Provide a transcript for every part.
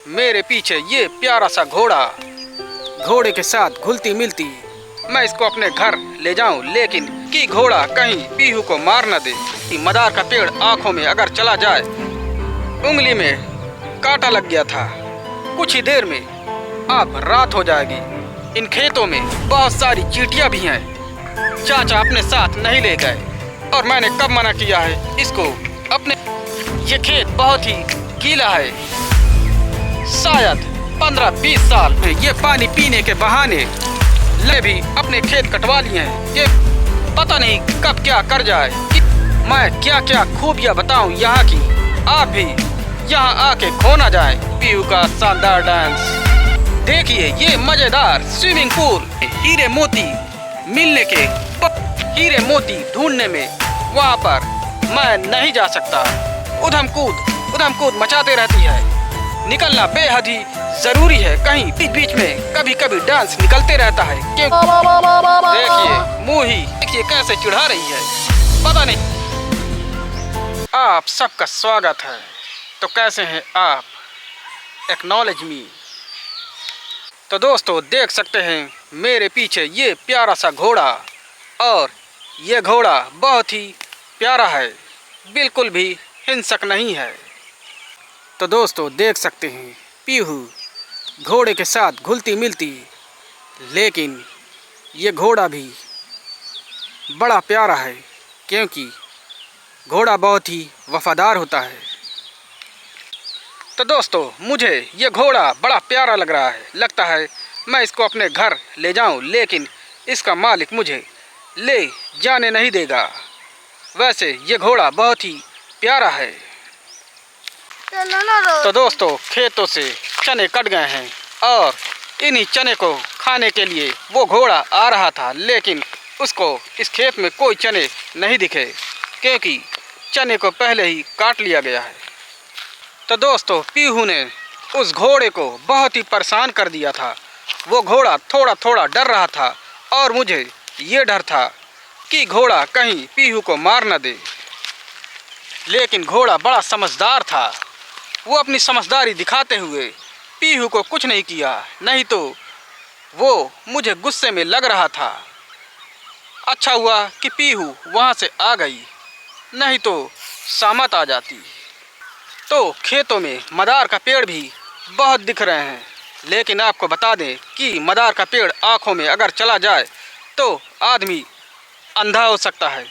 मेरे पीछे ये प्यारा सा घोड़ा, घोड़े के साथ घुलती मिलती। मैं इसको अपने घर ले जाऊं, लेकिन कि घोड़ा कहीं पीहू को मार न दे। कि मदार का पेड़ आंखों में अगर चला जाए, उंगली में कांटा लग गया था, कुछ ही देर में अब रात हो जाएगी। इन खेतों में बहुत सारी चींटियां भी हैं। चाचा अपने साथ नहीं ले गए और मैंने कब मना किया है इसको अपने। ये खेत बहुत ही गीला है, शायद 15-20 साल में ये पानी पीने के बहाने ले भी अपने खेत कटवा लिए हैं। ये पता नहीं कब क्या कर जाए। मैं क्या क्या खूबियां बताऊं यहाँ की, आप भी यहाँ आके खो ना जाए पीहू का शानदार डांस। देखिए ये मजेदार स्विमिंग पूल, हीरे मोती मिलने के हीरे मोती ढूंढने में वहाँ पर मैं नहीं जा सकता। उधम कूद मचाते रहती है। निकलना बेहद ही जरूरी है। कहीं बीच बीच में कभी कभी डांस निकलते रहता है। क्यों देखिए मुँह ही देखिए कैसे चिढ़ा रही है, पता नहीं। आप सबका स्वागत है। तो कैसे हैं आप? एक्नॉलेज मी। तो दोस्तों देख सकते हैं मेरे पीछे ये प्यारा सा घोड़ा, और ये घोड़ा बहुत ही प्यारा है, बिल्कुल भी हिंसक नहीं है। तो दोस्तों देख सकते हैं पीहू घोड़े के साथ घुलती मिलती, लेकिन ये घोड़ा भी बड़ा प्यारा है क्योंकि घोड़ा बहुत ही वफादार होता है। तो दोस्तों मुझे ये घोड़ा बड़ा प्यारा लग रहा है। लगता है मैं इसको अपने घर ले जाऊं, लेकिन इसका मालिक मुझे ले जाने नहीं देगा। वैसे ये घोड़ा बहुत ही प्यारा है। तो दोस्तों खेतों से चने कट गए हैं और इन्हीं चने को खाने के लिए वो घोड़ा आ रहा था, लेकिन उसको इस खेत में कोई चने नहीं दिखे क्योंकि चने को पहले ही काट लिया गया है। तो दोस्तों पीहू ने उस घोड़े को बहुत ही परेशान कर दिया था। वो घोड़ा थोड़ा थोड़ा डर रहा था और मुझे ये डर था कि घोड़ा कहीं पीहू को मार न दे। लेकिन घोड़ा बड़ा समझदार था। वो अपनी समझदारी दिखाते हुए पीहू को कुछ नहीं किया, नहीं तो वो मुझे गुस्से में लग रहा था। अच्छा हुआ कि पीहू वहाँ से आ गई, नहीं तो सामत आ जाती। तो खेतों में मदार का पेड़ भी बहुत दिख रहे हैं, लेकिन आपको बता दें कि मदार का पेड़ आँखों में अगर चला जाए तो आदमी अंधा हो सकता है,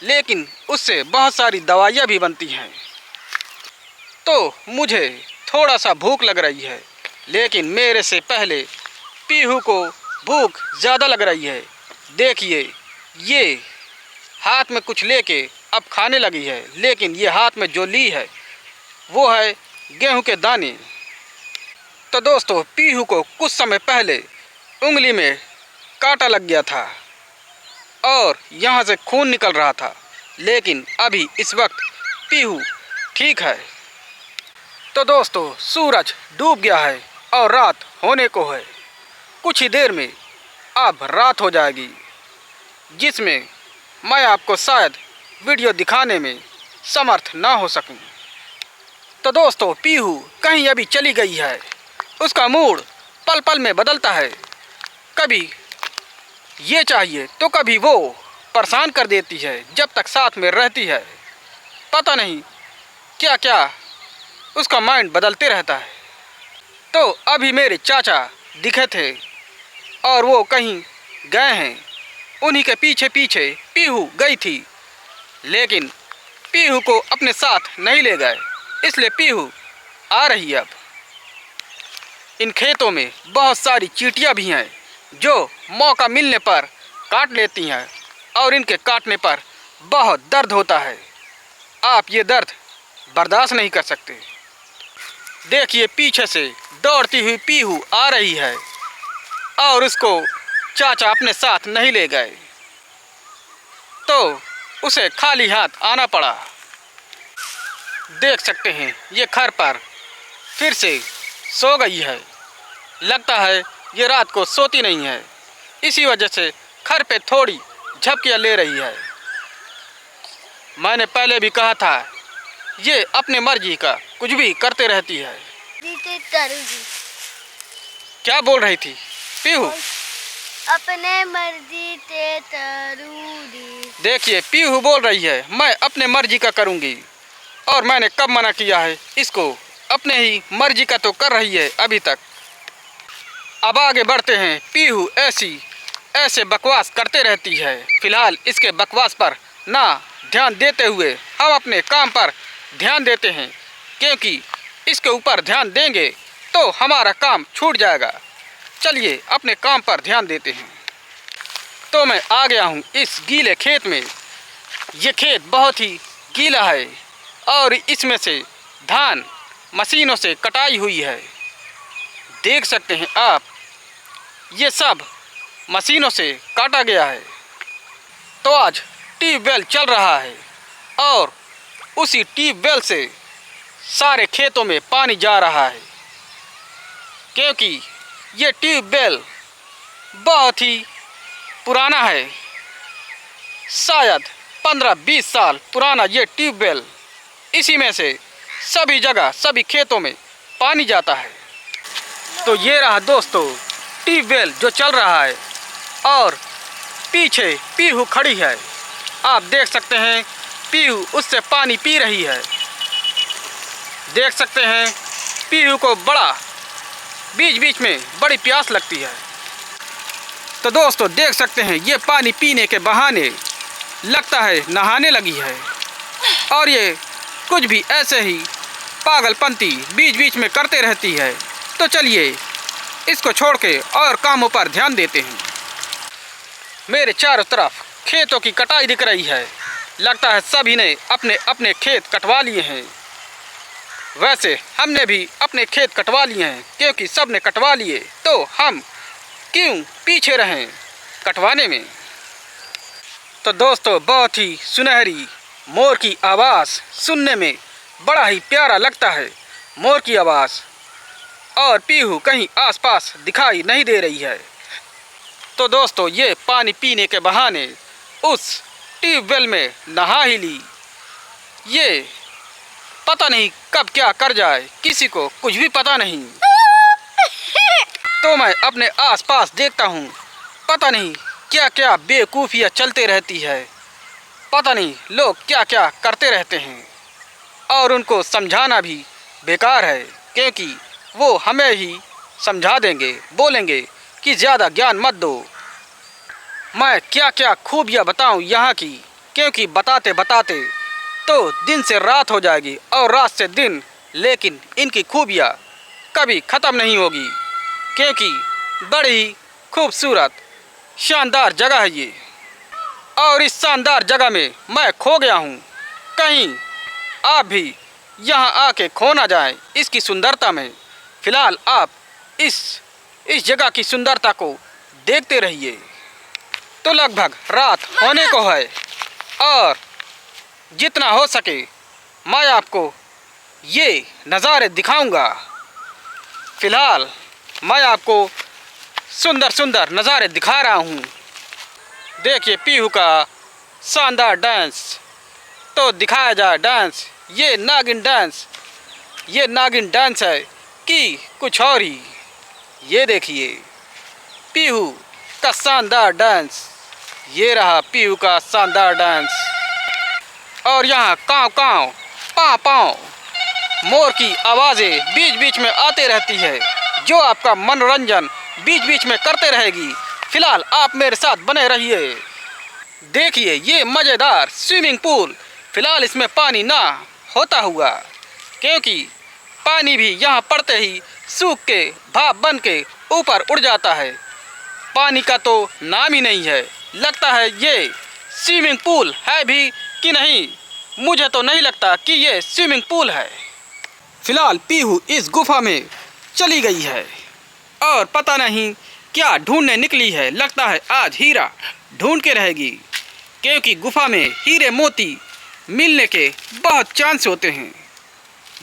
लेकिन उससे बहुत सारी दवाइयाँ भी बनती हैं। तो मुझे थोड़ा सा भूख लग रही है, लेकिन मेरे से पहले पीहू को भूख ज़्यादा लग रही है। देखिए ये हाथ में कुछ लेके अब खाने लगी है, लेकिन ये हाथ में जो ली है वो है गेहूं के दाने। तो दोस्तों पीहू को कुछ समय पहले उंगली में कांटा लग गया था और यहाँ से खून निकल रहा था, लेकिन अभी इस वक्त पीहू ठीक है। तो दोस्तों सूरज डूब गया है और रात होने को है। कुछ ही देर में अब रात हो जाएगी, जिसमें मैं आपको शायद वीडियो दिखाने में समर्थ ना हो सकूं। तो दोस्तों पीहू कहीं अभी चली गई है। उसका मूड पल पल में बदलता है, कभी ये चाहिए तो कभी वो परेशान कर देती है जब तक साथ में रहती है। पता नहीं क्या क्या उसका माइंड बदलते रहता है। तो अभी मेरे चाचा दिखे थे और वो कहीं गए हैं। उन्हीं के पीछे पीछे पीहू गई थी, लेकिन पीहू को अपने साथ नहीं ले गए, इसलिए पीहू आ रही है। अब इन खेतों में बहुत सारी चींटियां भी हैं जो मौका मिलने पर काट लेती हैं और इनके काटने पर बहुत दर्द होता है। आप ये दर्द बर्दाश्त नहीं कर सकते। देखिए पीछे से दौड़ती हुई पीहू आ रही है और उसको चाचा अपने साथ नहीं ले गए, तो उसे खाली हाथ आना पड़ा। देख सकते हैं ये घर पर फिर से सो गई है। लगता है ये रात को सोती नहीं है, इसी वजह से घर पे थोड़ी झपकियाँ ले रही है। मैंने पहले भी कहा था ये अपने मर्जी का कुछ भी करते रहती है। तरूंगी। क्या बोल रही थी पीहू? अपने मर्जी से तरूंगी। देखिए पीहू बोल रही है मैं अपने मर्जी का करूंगी, और मैंने कब मना किया है इसको? अपने ही मर्जी का तो कर रही है अभी तक। अब आगे बढ़ते हैं। पीहू ऐसे बकवास करते रहती है। फिलहाल इसके बकवास पर ना ध्यान देते हुए हम अपने काम पर ध्यान देते हैं, क्योंकि इसके ऊपर ध्यान देंगे तो हमारा काम छूट जाएगा। चलिए अपने काम पर ध्यान देते हैं। तो मैं आ गया हूँ इस गीले खेत में। ये खेत बहुत ही गीला है और इसमें से धान मशीनों से कटाई हुई है। देख सकते हैं आप, ये सब मशीनों से काटा गया है। तो आज ट्यूबवेल चल रहा है और उसी ट्यूबवेल से सारे खेतों में पानी जा रहा है, क्योंकि ये ट्यूबवेल बहुत ही पुराना है। शायद 15-20 साल पुराना ये ट्यूबवेल। इसी में से सभी जगह सभी खेतों में पानी जाता है। तो ये रहा दोस्तों ट्यूबवेल जो चल रहा है, और पीछे पीहू खड़ी है। आप देख सकते हैं पीहू उससे पानी पी रही है। देख सकते हैं पीहू को बीच बीच में बड़ी प्यास लगती है। तो दोस्तों देख सकते हैं ये पानी पीने के बहाने लगता है नहाने लगी है, और ये कुछ भी ऐसे ही पागलपंती बीच बीच में करते रहती है। तो चलिए इसको छोड़ के और कामों पर ध्यान देते हैं। मेरे चारों तरफ खेतों की कटाई दिख रही है। लगता है सभी ने अपने अपने खेत कटवा लिए हैं। वैसे हमने भी अपने खेत कटवा लिए हैं, क्योंकि सब ने कटवा लिए तो हम क्यों पीछे रहें कटवाने में। तो दोस्तों बहुत ही सुनहरी मोर की आवाज़ सुनने में बड़ा ही प्यारा लगता है। मोर की आवाज़, और पीहू कहीं आसपास दिखाई नहीं दे रही है। तो दोस्तों ये पानी पीने के बहाने उस ट्यूबवेल में नहा ही ली। ये पता नहीं कब क्या कर जाए, किसी को कुछ भी पता नहीं। तो मैं अपने आसपास देखता हूँ, पता नहीं क्या क्या बेवकूफ़ियाँ चलते रहती है। पता नहीं लोग क्या क्या करते रहते हैं, और उनको समझाना भी बेकार है, क्योंकि वो हमें ही समझा देंगे, बोलेंगे कि ज़्यादा ज्ञान मत दो। मैं क्या क्या खूबियाँ बताऊँ यहाँ की, क्योंकि बताते बताते तो दिन से रात हो जाएगी और रात से दिन, लेकिन इनकी खूबियाँ कभी ख़त्म नहीं होगी, क्योंकि बड़ी ही खूबसूरत शानदार जगह है ये। और इस शानदार जगह में मैं खो गया हूँ। कहीं आप भी यहाँ आके खो ना जाएं इसकी सुंदरता में। फ़िलहाल आप इस जगह की सुंदरता को देखते रहिए। तो लगभग रात होने को है, और जितना हो सके मैं आपको ये नज़ारे दिखाऊंगा। फ़िलहाल मैं आपको सुंदर सुंदर नज़ारे दिखा रहा हूँ। देखिए पीहू का शानदार डांस। तो दिखाया जाए डांस। ये नागिन डांस है कि कुछ और ही। ये देखिए पीहू का शानदार डांस। ये रहा पीहू का शानदार डांस। और यहाँ काँव काँव पाँव पाँव मोर की आवाज़ें बीच बीच में आते रहती है, जो आपका मनोरंजन बीच बीच में करते रहेगी। फ़िलहाल आप मेरे साथ बने रहिए। देखिए ये मज़ेदार स्विमिंग पूल। फ़िलहाल इसमें पानी ना होता हुआ, क्योंकि पानी भी यहाँ पड़ते ही सूख के भाप बन के ऊपर उड़ जाता है। पानी का तो नाम ही नहीं है। लगता है ये स्विमिंग पूल है भी कि नहीं, मुझे तो नहीं लगता कि ये स्विमिंग पूल है। फ़िलहाल पीहू इस गुफा में चली गई है और पता नहीं क्या ढूंढने निकली है। लगता है आज हीरा ढूंढ के रहेगी, क्योंकि गुफा में हीरे मोती मिलने के बहुत चांस होते हैं।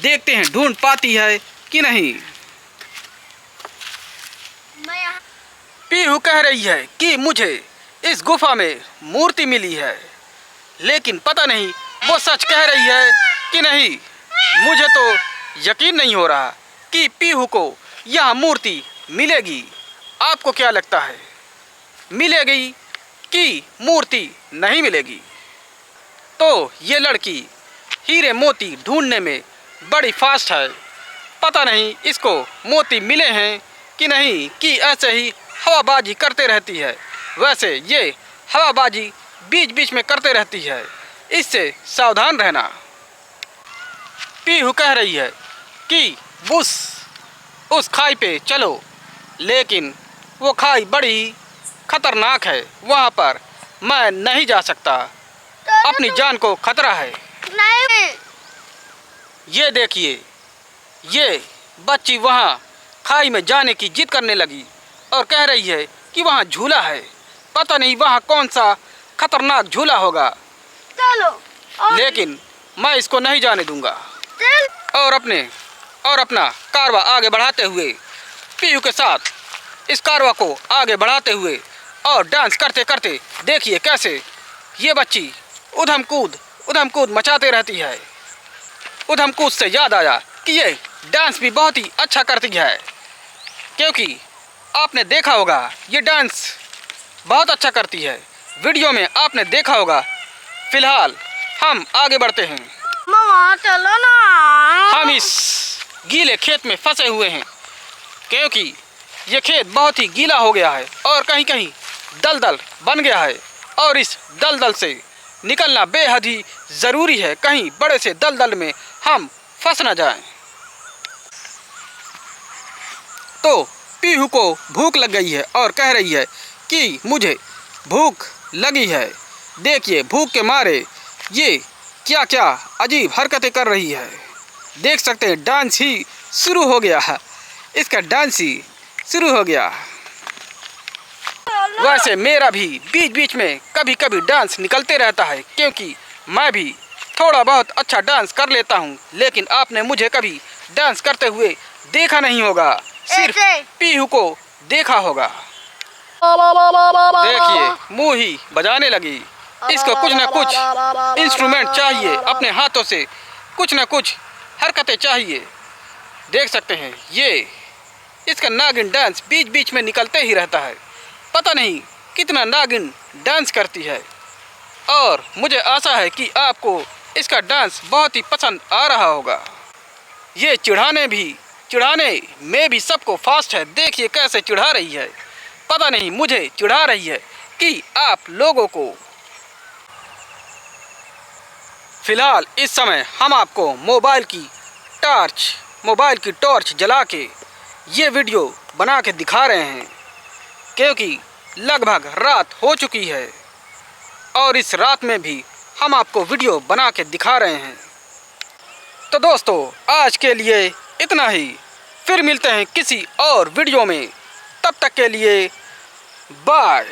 देखते हैं ढूंढ पाती है कि नहीं। पीहू कह रही है कि मुझे इस गुफा में मूर्ति मिली है, लेकिन पता नहीं वो सच कह रही है कि नहीं। मुझे तो यकीन नहीं हो रहा, कि पीहू को यह मूर्ति मिलेगी। आपको क्या लगता है, मिलेगी कि मूर्ति नहीं मिलेगी? तो ये लड़की हीरे मोती ढूंढने में बड़ी फास्ट है। पता नहीं इसको मोती मिले हैं कि नहीं, कि ऐसे ही हवाबाजी करते रहती है। वैसे ये हवाबाजी बीच बीच में करते रहती है, इससे सावधान रहना। पीहू कह रही है कि बुस उस खाई पे चलो, लेकिन वो खाई बड़ी खतरनाक है, वहाँ पर मैं नहीं जा सकता, अपनी जान को खतरा है। नहीं। ये देखिए, ये बच्ची वहाँ खाई में जाने की जिद करने लगी और कह रही है कि वहाँ झूला है। पता नहीं वहाँ कौन सा खतरनाक झूला होगा, चलो। लेकिन मैं इसको नहीं जाने दूंगा। चल। और अपना कारवा आगे बढ़ाते हुए, पीहू के साथ इस कारवा को आगे बढ़ाते हुए और डांस करते करते देखिए कैसे ये बच्ची उधम कूद मचाते रहती है। उधम कूद से याद आया कि ये डांस भी बहुत ही अच्छा करती है, क्योंकि आपने देखा होगा ये डांस बहुत अच्छा करती है। वीडियो में आपने देखा होगा। फिलहाल हम आगे बढ़ते हैं। मामा चलो ना। हम इस गीले खेत में फंसे हुए हैं, क्योंकि ये खेत बहुत ही गीला हो गया है और कहीं कहीं दलदल बन गया है, और इस दलदल से निकलना बेहद ही ज़रूरी है, कहीं बड़े से दलदल में हम फंस न जाएं। तो पीहू को भूख लग गई है और कह रही है कि मुझे भूख लगी है। देखिए भूख के मारे ये क्या क्या अजीब हरकतें कर रही है। देख सकते हैं डांस ही शुरू हो गया है, इसका डांस ही शुरू हो गया। वैसे मेरा भी बीच बीच में कभी कभी डांस निकलते रहता है, क्योंकि मैं भी थोड़ा बहुत अच्छा डांस कर लेता हूँ, लेकिन आपने मुझे कभी डांस करते हुए देखा नहीं होगा, सिर्फ पीहू को देखा होगा। देखिए मुँह ही बजाने लगी। इसको कुछ न कुछ इंस्ट्रूमेंट चाहिए, अपने हाथों से कुछ न कुछ हरकतें चाहिए। देख सकते हैं ये इसका नागिन डांस बीच बीच में निकलते ही रहता है। पता नहीं कितना नागिन डांस करती है, और मुझे आशा है कि आपको इसका डांस बहुत ही पसंद आ रहा होगा। ये चिढ़ाने में भी सबको फास्ट है। देखिए कैसे चिढ़ा रही है। पता नहीं मुझे चिढ़ा रही है कि आप लोगों को। फिलहाल इस समय हम आपको मोबाइल की टॉर्च जला के ये वीडियो बना के दिखा रहे हैं, क्योंकि लगभग रात हो चुकी है और इस रात में भी हम आपको वीडियो बना के दिखा रहे हैं। तो दोस्तों आज के लिए इतना ही, फिर मिलते हैं किसी और वीडियो में। तब तक के लिए बाय।